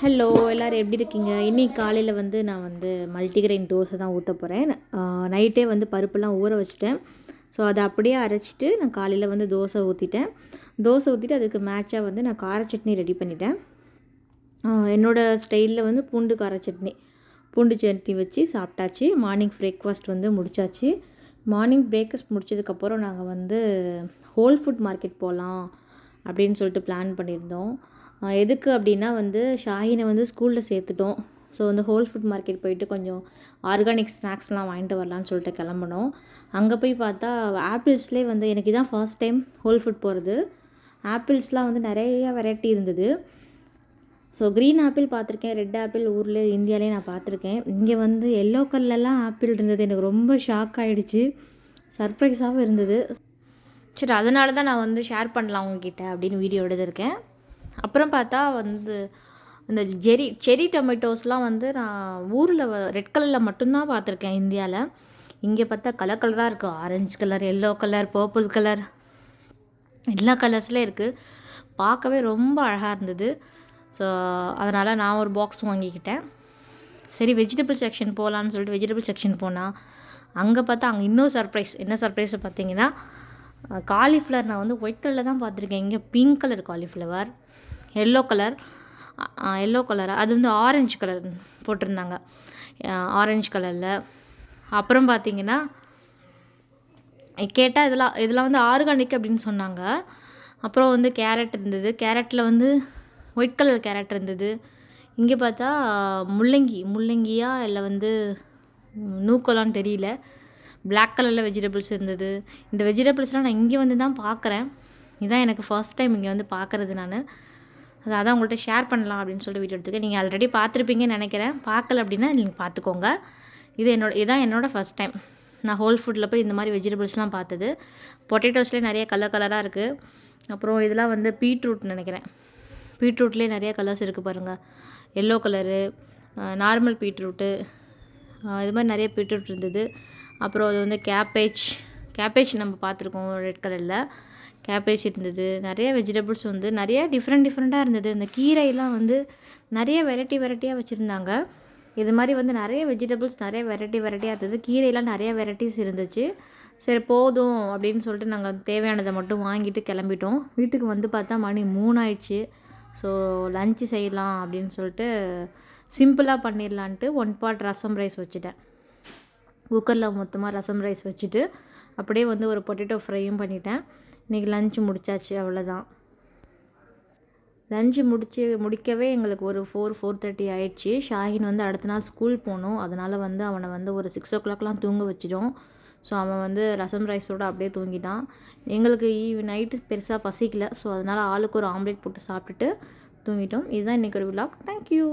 Hello எல்லோரும் எப்படி இருக்கீங்க? இன்றைக்கி காலையில் நான் மல்டிகிரெயின் தோசை தான் ஊற்ற போகிறேன். நைட்டே பருப்புலாம் ஊற வச்சுட்டேன். ஸோ அதை அப்படியே அரைச்சிட்டு நான் காலையில் தோசை ஊற்றிட்டேன். தோசை ஊற்றிட்டு அதுக்கு மேட்சாக நான் கார சட்னி ரெடி பண்ணிட்டேன். என்னோடய ஸ்டைலில் பூண்டு கார சட்னி, பூண்டு சட்னி வச்சு சாப்பிட்டாச்சு. மார்னிங் பிரேக்ஃபாஸ்ட் முடித்தாச்சு. மார்னிங் பிரேக்ஃபாஸ்ட் முடித்ததுக்கப்புறம் நாங்கள் ஹோல் ஃபுட் மார்க்கெட் போகலாம் அப்படின்னு சொல்லிட்டு பிளான் பண்ணியிருந்தோம். எதுக்கு அப்படின்னா ஷாஹினை ஸ்கூலில் சேர்த்துட்டோம். ஸோ ஹோல் ஃபுட் மார்க்கெட் போயிட்டு கொஞ்சம் ஆர்கானிக் ஸ்நாக்ஸ்லாம் வாங்கிட்டு வரலான்னு சொல்லிட்டு கிளம்புனோம். அங்கே போய் பார்த்தா ஆப்பிள்ஸ்லேயே எனக்கு இதான் ஃபர்ஸ்ட் டைம் ஹோல் ஃபுட் போகிறது. ஆப்பிள்ஸ்லாம் நிறைய வெரைட்டி இருந்தது. ஸோ க்ரீன் ஆப்பிள் பார்த்துருக்கேன், ரெட் ஆப்பிள் ஊரில் இந்தியாவிலே நான் பார்த்துருக்கேன். இங்கே எல்லோ கலர்லலாம் ஆப்பிள் இருந்தது. எனக்கு ரொம்ப ஷாக் ஆகிடுச்சு, சர்ப்ரைஸாகவும் இருந்தது. சரி, அதனால தான் நான் ஷேர் பண்ணலாம் உங்ககிட்ட அப்படின்னு வீடியோ எடுத்திருக்கேன். அப்புறம் பார்த்தா இந்த செரி டொமேட்டோஸ்லாம் நான் ஊரில் ரெட் கலரில் மட்டும்தான் பார்த்துருக்கேன் இந்தியாவில். இங்கே பார்த்தா கலர் கலராக இருக்குது. Orange colour, yellow colour, purple colour, எல்லா கலர்ஸ்லேயும் இருக்குது. பார்க்கவே ரொம்ப அழகாக இருந்தது. ஸோ அதனால் நான் ஒரு பாக்ஸ் வாங்கிக்கிட்டேன். சரி, வெஜிடபிள் செக்ஷன் போகலான்னு சொல்லிட்டு வெஜிடபிள் செக்ஷன் போனால் அங்கே பார்த்தா அங்கே இன்னும் சர்ப்ரைஸ். என்ன சர்ப்ரைஸ் பார்த்தீங்கன்னா, காலிஃப்ளவர் நான் ஒயிட் கலரில் தான் பார்த்துருக்கேன். இங்கே pink colour cauliflower, yellow colour அது ஆரஞ்சு கலர் போட்டிருந்தாங்க, ஆரஞ்சு கலரில். அப்புறம் பார்த்திங்கன்னா கேட்டால் இதெல்லாம் ஆர்கானிக் அப்படின்னு சொன்னாங்க. அப்புறம் கேரட் இருந்தது. கேரட்டில் ஒயிட் கலர் கேரட் இருந்தது. இங்கே பார்த்தா முள்ளங்கியா இல்லை நூக்கலான்னு தெரியல, பிளாக் கலரில் வெஜிடபிள்ஸ் இருந்தது. இந்த வெஜிடபிள்ஸ்லாம் நான் இங்கே தான் பார்க்குறேன். இதுதான் எனக்கு ஃபர்ஸ்ட் டைம் இங்கே பார்க்குறது. நான் அதான் உங்கள்கிட்ட ஷேர் பண்ணலாம் அப்படின்னு சொல்லிட்டு வீடியோ எடுத்துக்கேன். நீங்கள் ஆல்ரெடி பார்த்துருப்பீங்கன்னு நினைக்கிறேன். பார்க்கல அப்படின்னா நீங்கள் பார்த்துக்கோங்க. இதுதான் என்னோடய ஃபஸ்ட் டைம் நான் ஹோல் ஃபுட்டில் போய் இந்த மாதிரி வெஜிடபிள்ஸ்லாம் பார்த்தது. பொட்டேட்டோஸ்லேயே நிறைய கலராக இருக்குது. அப்புறம் இதெல்லாம் பீட்ரூட் நினைக்கிறேன். பீட்ரூட்லேயே நிறைய கலர்ஸ் இருக்குது பாருங்கள். எல்லோ கலரு, நார்மல் பீட்ரூட்டு, இது மாதிரி நிறைய பீட்ரூட் இருந்தது. அப்புறம் அது கேபேஜ் நம்ம பார்த்துருக்கோம் ரெட் கலரில். கேபேஜ் இருந்தது. நிறைய வெஜிடபிள்ஸ் நிறைய டிஃப்ரெண்ட்டாக இருந்தது. இந்த கீரையெல்லாம் நிறைய வெரைட்டியாக வச்சுருந்தாங்க. இது மாதிரி நிறைய வெஜிடபிள்ஸ் நிறைய வெரைட்டியாக இருந்தது. கீரையெல்லாம் நிறைய வெரைட்டிஸ் இருந்துச்சு. சரி போதும் அப்படின்னு சொல்லிட்டு நாங்கள் தேவையானதை மட்டும் வாங்கிட்டு கிளம்பிட்டோம். வீட்டுக்கு பார்த்தா மணி 3 ஆயிடுச்சு. ஸோ லஞ்சு செய்யலாம் அப்படின்னு சொல்லிட்டு சிம்பிளாக பண்ணிடலான்ட்டு 1 பாட் ரசம் ரைஸ் வச்சுட்டேன். குக்கரில் மொத்தமாக ரசம் ரைஸ் வச்சுட்டு அப்படியே ஒரு பொட்டேட்டோ ஃப்ரையும் பண்ணிட்டேன். இன்றைக்கி லஞ்சு முடித்தாச்சு, அவ்வளோதான். லஞ்சு முடிக்கவே எங்களுக்கு ஒரு 4:30 ஆயிடுச்சு. ஷாஹின் அடுத்த நாள் ஸ்கூல் போகணும். அதனால் அவனை ஒரு 6 o'clockலாம் தூங்க வச்சிட்டோம். ஸோ அவன் ரசம் ரைஸோடு அப்படியே தூங்கிட்டான். எங்களுக்கு நைட்டு பெருசாக பசிக்கல. ஸோ அதனால் ஆளுக்கு ஒரு ஆம்லேட் போட்டு சாப்பிட்டுட்டு தூங்கிட்டோம். இதுதான் இன்றைக்கி ஒரு விலாக். தேங்க்யூ.